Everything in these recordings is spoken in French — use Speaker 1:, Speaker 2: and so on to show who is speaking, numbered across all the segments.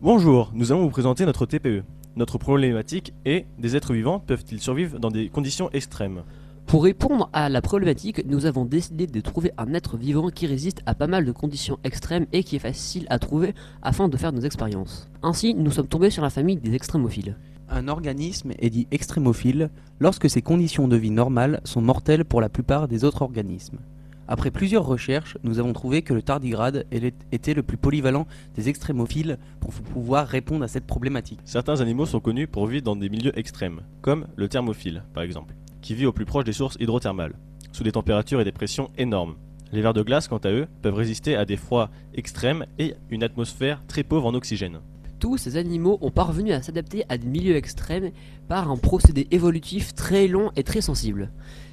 Speaker 1: Bonjour, nous allons vous présenter notre TPE. Notre problématique est: des êtres vivants peuvent-ils survivre dans des conditions extrêmes?
Speaker 2: Pour répondre à la problématique, nous avons décidé de trouver un être vivant qui résiste à pas mal de conditions extrêmes et qui est facile à trouver afin de faire nos expériences. Ainsi, nous sommes tombés sur la famille des extrémophiles.
Speaker 3: Un organisme est dit extrémophile lorsque ses conditions de vie normales sont mortelles pour la plupart des autres organismes. Après plusieurs recherches, nous avons trouvé que le tardigrade était le plus polyvalent des extrémophiles pour pouvoir répondre à cette problématique.
Speaker 1: Certains animaux sont connus pour vivre dans des milieux extrêmes, comme le thermophile par exemple, qui vit au plus proche des sources hydrothermales, sous des températures et des pressions énormes. Les vers de glace, quant à eux, peuvent résister à des froids extrêmes et une atmosphère très pauvre en oxygène.
Speaker 2: Tous ces animaux ont parvenu à s'adapter à des milieux extrêmes par un procédé évolutif très long et très sensible.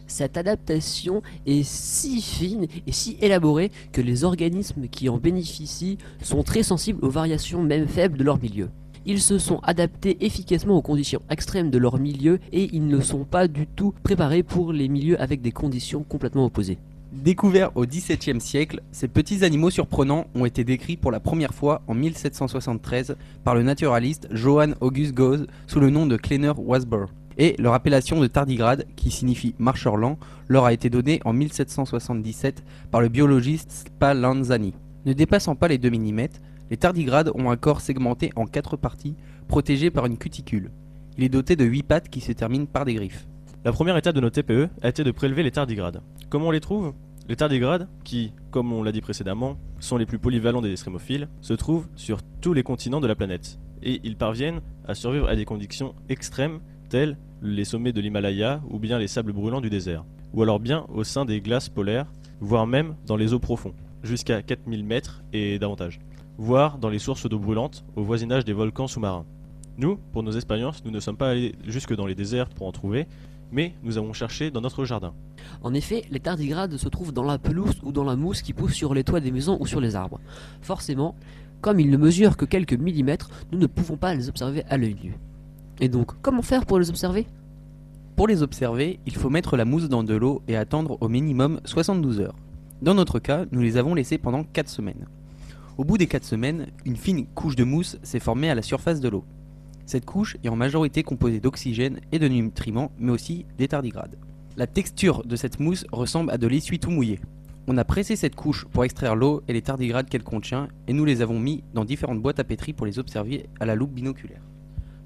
Speaker 2: Cette adaptation est si fine et si élaborée que les organismes qui en bénéficient sont très sensibles aux variations même faibles de leur milieu. Ils se sont adaptés efficacement aux conditions extrêmes de leur milieu et ils ne sont pas du tout préparés pour les milieux avec des conditions complètement opposées.
Speaker 3: Découverts au XVIIe siècle, ces petits animaux surprenants ont été décrits pour la première fois en 1773 par le naturaliste Johann August Gause sous le nom de Kleiner Wasber. Et leur appellation de tardigrade, qui signifie marcheur lent, leur a été donnée en 1777 par le biologiste Spallanzani. Ne dépassant pas les 2 mm, les tardigrades ont un corps segmenté en 4 parties, protégé par une cuticule. Il est doté de 8 pattes qui se terminent par des griffes.
Speaker 1: La première étape de notre TPE a été de prélever les tardigrades. Comment on les trouve? Les tardigrades, qui, comme on l'a dit précédemment, sont les plus polyvalents des extrémophiles, se trouvent sur tous les continents de la planète. Et ils parviennent à survivre à des conditions extrêmes tels les sommets de l'Himalaya ou bien les sables brûlants du désert. Ou alors bien au sein des glaces polaires, voire même dans les eaux profondes, jusqu'à 4000 mètres et davantage. Voire dans les sources d'eau brûlante au voisinage des volcans sous-marins. Nous, pour nos expériences, nous ne sommes pas allés jusque dans les déserts pour en trouver, mais nous avons cherché dans notre jardin.
Speaker 2: En effet, les tardigrades se trouvent dans la pelouse ou dans la mousse qui pousse sur les toits des maisons ou sur les arbres. Forcément, comme ils ne mesurent que quelques millimètres, nous ne pouvons pas les observer à l'œil nu. Et donc, comment faire pour les observer?
Speaker 3: Pour les observer, il faut mettre la mousse dans de l'eau et attendre au minimum 72 heures. Dans notre cas, nous les avons laissés pendant 4 semaines. Au bout des 4 semaines, une fine couche de mousse s'est formée à la surface de l'eau. Cette couche est en majorité composée d'oxygène et de nutriments, mais aussi des tardigrades. La texture de cette mousse ressemble à de l'essuie tout mouillé. On a pressé cette couche pour extraire l'eau et les tardigrades qu'elle contient, et nous les avons mis dans différentes boîtes à pétri pour les observer à la loupe binoculaire.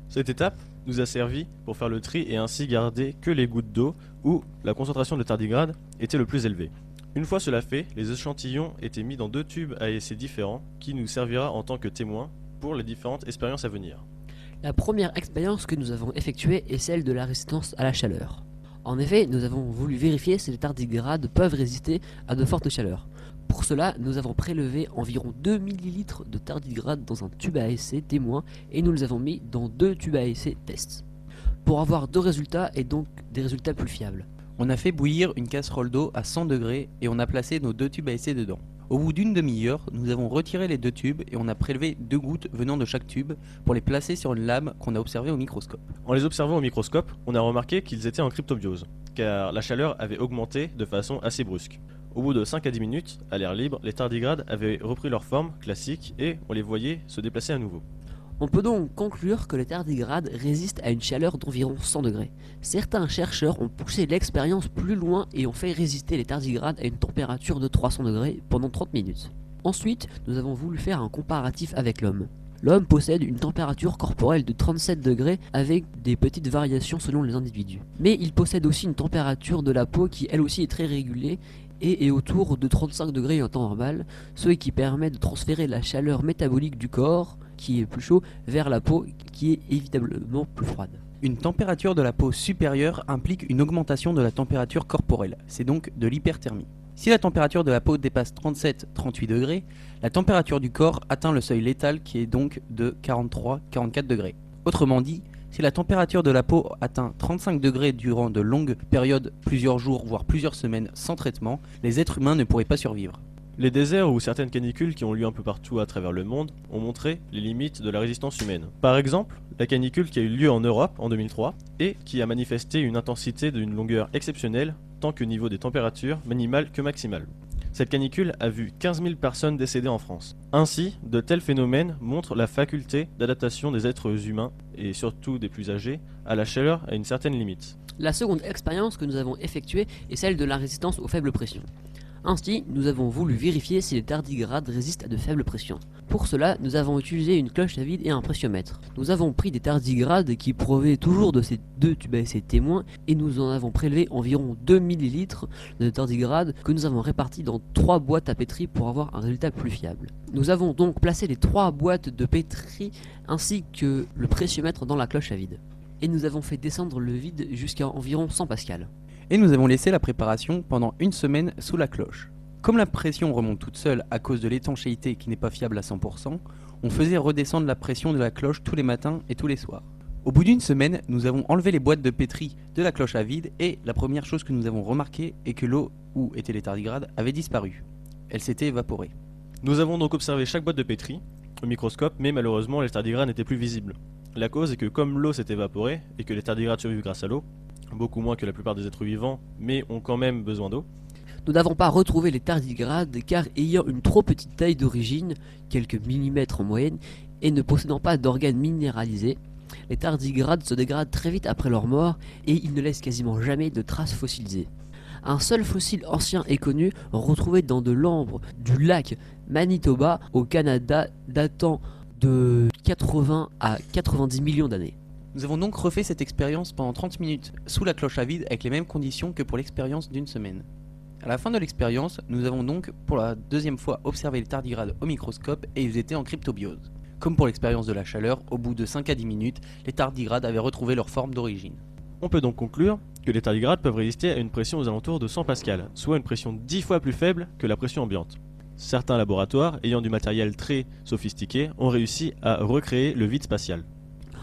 Speaker 1: Cette étape nous a servi pour faire le tri et ainsi garder que les gouttes d'eau où la concentration de tardigrades était le plus élevée. Une fois cela fait, les échantillons étaient mis dans 2 tubes à essai différents qui nous servira en tant que témoins pour les différentes expériences à venir.
Speaker 2: La première expérience que nous avons effectuée est celle de la résistance à la chaleur. En effet, nous avons voulu vérifier si les tardigrades peuvent résister à de fortes chaleurs. Pour cela, nous avons prélevé environ 2 ml de tardigrades dans un tube à essai témoin et nous les avons mis dans 2 tubes à essai test, pour avoir 2 résultats et donc des résultats plus fiables.
Speaker 3: On a fait bouillir une casserole d'eau à 100 degrés et on a placé nos 2 tubes à essai dedans. Au bout d'une demi-heure, nous avons retiré les 2 tubes et on a prélevé 2 gouttes venant de chaque tube pour les placer sur une lame qu'on a observée au microscope.
Speaker 1: En les observant au microscope, on a remarqué qu'ils étaient en cryptobiose, car la chaleur avait augmenté de façon assez brusque. Au bout de 5 à 10 minutes, à l'air libre, les tardigrades avaient repris leur forme classique et on les voyait se déplacer à nouveau.
Speaker 2: On peut donc conclure que les tardigrades résistent à une chaleur d'environ 100 degrés. Certains chercheurs ont poussé l'expérience plus loin et ont fait résister les tardigrades à une température de 300 degrés pendant 30 minutes. Ensuite, nous avons voulu faire un comparatif avec l'homme. L'homme possède une température corporelle de 37 degrés avec des petites variations selon les individus. Mais il possède aussi une température de la peau qui elle aussi est très régulée et est autour de 35 degrés en temps normal, ce qui permet de transférer la chaleur métabolique du corps, qui est plus chaud, vers la peau qui est évidemment plus froide.
Speaker 3: Une température de la peau supérieure implique une augmentation de la température corporelle, c'est donc de l'hyperthermie. Si la température de la peau dépasse 37-38 degrés, la température du corps atteint le seuil létal qui est donc de 43-44 degrés. Autrement dit, si la température de la peau atteint 35 degrés durant de longues périodes, plusieurs jours voire plusieurs semaines sans traitement, les êtres humains ne pourraient pas survivre.
Speaker 1: Les déserts ou certaines canicules qui ont lieu un peu partout à travers le monde ont montré les limites de la résistance humaine. Par exemple, la canicule qui a eu lieu en Europe en 2003 et qui a manifesté une intensité d'une longueur exceptionnelle tant qu'au niveau des températures minimales que maximales. Cette canicule a vu 15 000 personnes décéder en France. Ainsi, de tels phénomènes montrent la faculté d'adaptation des êtres humains, et surtout des plus âgés, à la chaleur à une certaine limite.
Speaker 2: La seconde expérience que nous avons effectuée est celle de la résistance aux faibles pressions. Ainsi, nous avons voulu vérifier si les tardigrades résistent à de faibles pressions. Pour cela, nous avons utilisé une cloche à vide et un pressiomètre. Nous avons pris des tardigrades qui provenaient toujours de ces deux tubes à essai témoins et nous en avons prélevé environ 2 ml de tardigrades que nous avons répartis dans 3 boîtes à pétri pour avoir un résultat plus fiable. Nous avons donc placé les 3 boîtes de pétri ainsi que le pressiomètre dans la cloche à vide. Et nous avons fait descendre le vide jusqu'à environ 100 pascal.
Speaker 3: Et nous avons laissé la préparation pendant une semaine sous la cloche. Comme la pression remonte toute seule à cause de l'étanchéité qui n'est pas fiable à 100%, on faisait redescendre la pression de la cloche tous les matins et tous les soirs. Au bout d'une semaine, nous avons enlevé les boîtes de pétri de la cloche à vide et la première chose que nous avons remarqué est que l'eau où étaient les tardigrades avait disparu. Elle s'était évaporée.
Speaker 1: Nous avons donc observé chaque boîte de pétri au microscope, mais malheureusement les tardigrades n'étaient plus visibles. La cause est que comme l'eau s'est évaporée et que les tardigrades survivent grâce à l'eau, beaucoup moins que la plupart des êtres vivants, mais ont quand même besoin d'eau,
Speaker 2: Nous n'avons pas retrouvé les tardigrades car ayant une trop petite taille d'origine, quelques millimètres en moyenne, et ne possédant pas d'organes minéralisés, les tardigrades se dégradent très vite après leur mort et ils ne laissent quasiment jamais de traces fossilisées. Un seul fossile ancien est connu, retrouvé dans de l'ambre du lac Manitoba au Canada datant de 80 à 90 millions d'années.
Speaker 3: Nous avons donc refait cette expérience pendant 30 minutes sous la cloche à vide avec les mêmes conditions que pour l'expérience d'une semaine. À la fin de l'expérience, nous avons donc pour la deuxième fois observé les tardigrades au microscope et ils étaient en cryptobiose. Comme pour l'expérience de la chaleur, au bout de 5 à 10 minutes, les tardigrades avaient retrouvé leur forme d'origine.
Speaker 1: on peut donc conclure que les tardigrades peuvent résister à une pression aux alentours de 100 pascal, soit une pression 10 fois plus faible que la pression ambiante. Certains laboratoires, ayant du matériel très sophistiqué, ont réussi à recréer le vide spatial.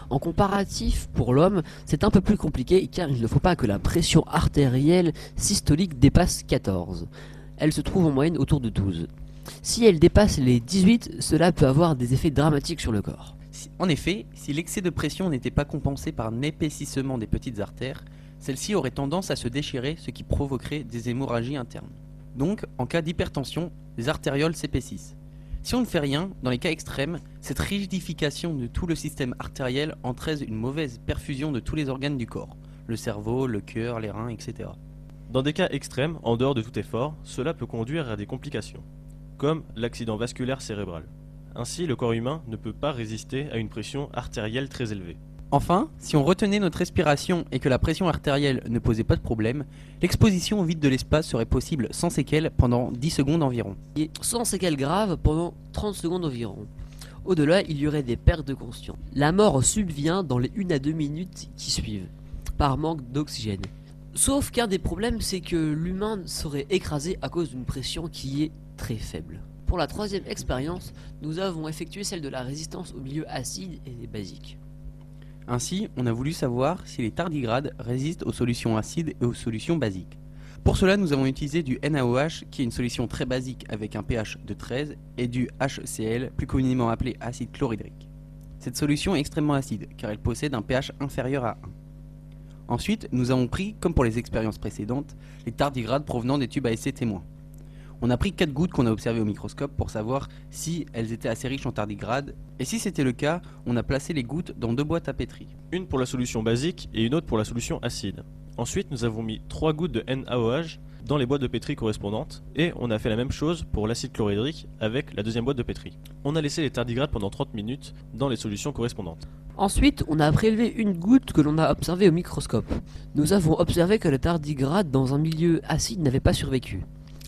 Speaker 2: En comparatif, pour l'homme, c'est un peu plus compliqué car il ne faut pas que la pression artérielle systolique dépasse 14. Elle se trouve en moyenne autour de 12. Si elle dépasse les 18, cela peut avoir des effets dramatiques sur le corps.
Speaker 3: En effet, si l'excès de pression n'était pas compensé par un épaississement des petites artères, celles-ci auraient tendance à se déchirer, ce qui provoquerait des hémorragies internes. Donc, en cas d'hypertension, les artérioles s'épaississent. Si on ne fait rien, dans les cas extrêmes, cette rigidification de tout le système artériel entraîne une mauvaise perfusion de tous les organes du corps, le cerveau, le cœur, les reins, etc.
Speaker 1: Dans des cas extrêmes, en dehors de tout effort, cela peut conduire à des complications, comme l'accident vasculaire cérébral. Ainsi, le corps humain ne peut pas résister à une pression artérielle très élevée.
Speaker 3: Enfin, si on retenait notre respiration et que la pression artérielle ne posait pas de problème, l'exposition au vide de l'espace serait possible sans séquelles pendant 10 secondes environ.
Speaker 2: Et sans séquelles graves pendant 30 secondes environ. Au-delà, il y aurait des pertes de conscience. La mort subvient dans les 1 à 2 minutes qui suivent, par manque d'oxygène. Sauf qu'un des problèmes, c'est que l'humain serait écrasé à cause d'une pression qui est très faible. Pour la troisième expérience, nous avons effectué celle de la résistance au milieu acide et basique.
Speaker 3: Ainsi, on a voulu savoir si les tardigrades résistent aux solutions acides et aux solutions basiques. Pour cela, nous avons utilisé du NaOH, qui est une solution très basique avec un pH de 13, et du HCl, plus communément appelé acide chlorhydrique. Cette solution est extrêmement acide, car elle possède un pH inférieur à 1. Ensuite, nous avons pris, comme pour les expériences précédentes, les tardigrades provenant des tubes à essai témoins. On a pris 4 gouttes qu'on a observées au microscope pour savoir si elles étaient assez riches en tardigrades, et si c'était le cas, on a placé les gouttes dans 2 boîtes à pétri.
Speaker 1: Une pour la solution basique et une autre pour la solution acide. Ensuite, nous avons mis 3 gouttes de NaOH dans les boîtes de pétri correspondantes, et on a fait la même chose pour l'acide chlorhydrique avec la deuxième boîte de pétri. On a laissé les tardigrades pendant 30 minutes dans les solutions correspondantes.
Speaker 2: Ensuite, on a prélevé une goutte que l'on a observée au microscope. Nous avons observé que les tardigrades dans un milieu acide n'avaient pas survécu.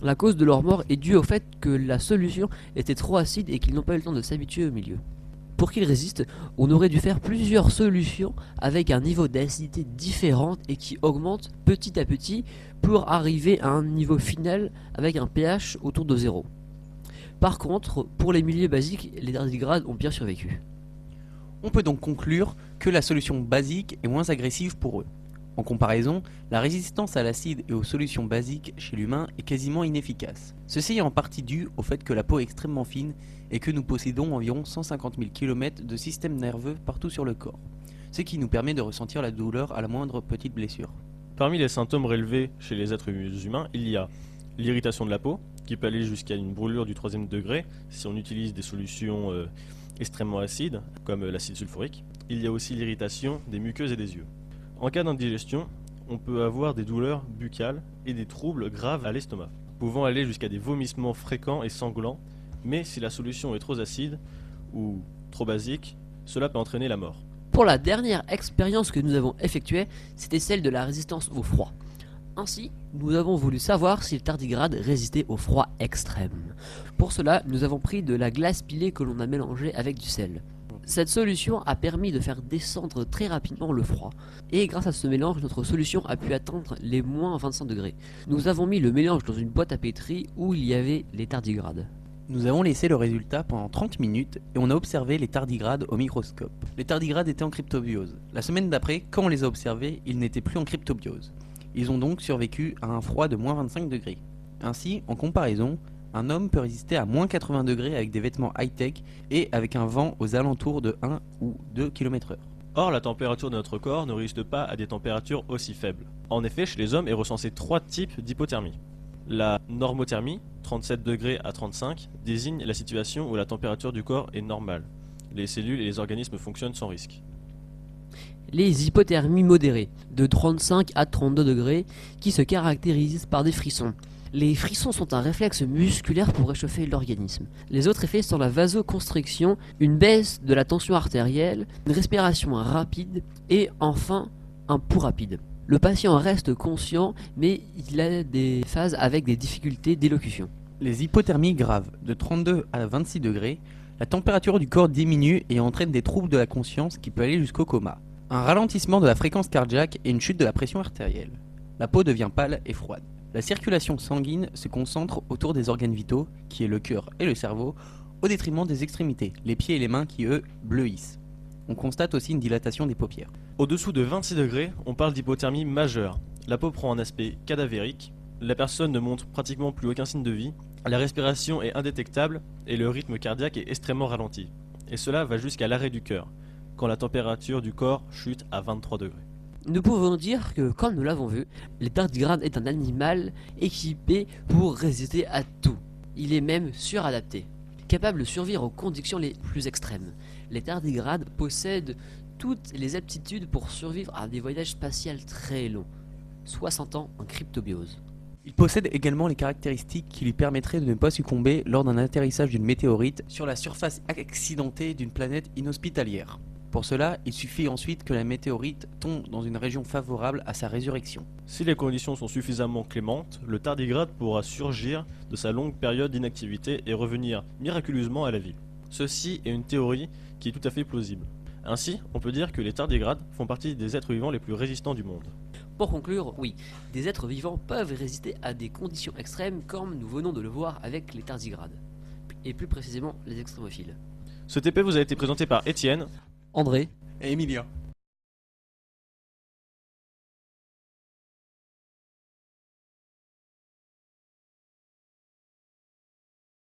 Speaker 2: La cause de leur mort est due au fait que la solution était trop acide et qu'ils n'ont pas eu le temps de s'habituer au milieu. Pour qu'ils résistent, on aurait dû faire plusieurs solutions avec un niveau d'acidité différent et qui augmente petit à petit pour arriver à un niveau final avec un pH autour de 0. Par contre, pour les milieux basiques, les tardigrades ont bien survécu.
Speaker 3: On peut donc conclure que la solution basique est moins agressive pour eux. En comparaison, la résistance à l'acide et aux solutions basiques chez l'humain est quasiment inefficace. Ceci est en partie dû au fait que la peau est extrêmement fine et que nous possédons environ 150 000 km de système nerveux partout sur le corps, ce qui nous permet de ressentir la douleur à la moindre petite blessure.
Speaker 1: Parmi les symptômes relevés chez les êtres humains, il y a l'irritation de la peau, qui peut aller jusqu'à une brûlure du 3e degré si on utilise des solutions extrêmement acides, comme l'acide sulfurique. Il y a aussi l'irritation des muqueuses et des yeux. En cas d'indigestion, on peut avoir des douleurs buccales et des troubles graves à l'estomac, pouvant aller jusqu'à des vomissements fréquents et sanglants, mais si la solution est trop acide ou trop basique, cela peut entraîner la mort.
Speaker 2: Pour la dernière expérience que nous avons effectuée, c'était celle de la résistance au froid. Ainsi, nous avons voulu savoir si le tardigrade résistait au froid extrême. Pour cela, nous avons pris de la glace pilée que l'on a mélangée avec du sel. Cette solution a permis de faire descendre très rapidement le froid. Et grâce à ce mélange, notre solution a pu atteindre les moins 25 degrés. Nous avons mis le mélange dans une boîte à pétri où il y avait les tardigrades.
Speaker 3: Nous avons laissé le résultat pendant 30 minutes et on a observé les tardigrades au microscope. Les tardigrades étaient en cryptobiose. La semaine d'après, quand on les a observés, ils n'étaient plus en cryptobiose. Ils ont donc survécu à un froid de moins 25 degrés. Ainsi, en comparaison, un homme peut résister à moins 80 degrés avec des vêtements high-tech et avec un vent aux alentours de 1 ou 2 km/h.
Speaker 1: Or, la température de notre corps ne résiste pas à des températures aussi faibles. En effet, chez les hommes est recensé 3 types d'hypothermie. La normothermie, 37 degrés à 35, désigne la situation où la température du corps est normale. Les cellules et les organismes fonctionnent sans risque.
Speaker 2: Les hypothermies modérées, de 35 à 32 degrés, qui se caractérisent par des frissons. Les frissons sont un réflexe musculaire pour réchauffer l'organisme. Les autres effets sont la vasoconstriction, une baisse de la tension artérielle, une respiration rapide et enfin un pouls rapide. Le patient reste conscient, mais il a des phases avec des difficultés d'élocution.
Speaker 3: Les hypothermies graves, de 32 à 26 degrés, la température du corps diminue et entraîne des troubles de la conscience qui peuvent aller jusqu'au coma. Un ralentissement de la fréquence cardiaque et une chute de la pression artérielle. La peau devient pâle et froide. La circulation sanguine se concentre autour des organes vitaux, qui est le cœur et le cerveau, au détriment des extrémités, les pieds et les mains qui, eux, bleuissent. On constate aussi une dilatation des paupières.
Speaker 1: Au-dessous de 26 degrés, on parle d'hypothermie majeure. La peau prend un aspect cadavérique, la personne ne montre pratiquement plus aucun signe de vie, la respiration est indétectable et le rythme cardiaque est extrêmement ralenti. Et cela va jusqu'à l'arrêt du cœur, quand la température du corps chute à 23 degrés.
Speaker 2: Nous pouvons dire que, comme nous l'avons vu, le tardigrade est un animal équipé pour résister à tout. Il est même suradapté, capable de survivre aux conditions les plus extrêmes. Les tardigrades possèdent toutes les aptitudes pour survivre à des voyages spatials très longs, 60 ans en cryptobiose.
Speaker 3: Il possède également les caractéristiques qui lui permettraient de ne pas succomber lors d'un atterrissage d'une météorite sur la surface accidentée d'une planète inhospitalière. Pour cela, il suffit ensuite que la météorite tombe dans une région favorable à sa résurrection.
Speaker 1: Si les conditions sont suffisamment clémentes, le tardigrade pourra surgir de sa longue période d'inactivité et revenir miraculeusement à la vie. Ceci est une théorie qui est tout à fait plausible. Ainsi, on peut dire que les tardigrades font partie des êtres vivants les plus résistants du monde.
Speaker 2: Pour conclure, oui, des êtres vivants peuvent résister à des conditions extrêmes comme nous venons de le voir avec les tardigrades, et plus précisément les extrémophiles.
Speaker 1: Ce TP vous a été présenté par Étienne,
Speaker 2: André
Speaker 3: Et Emilia.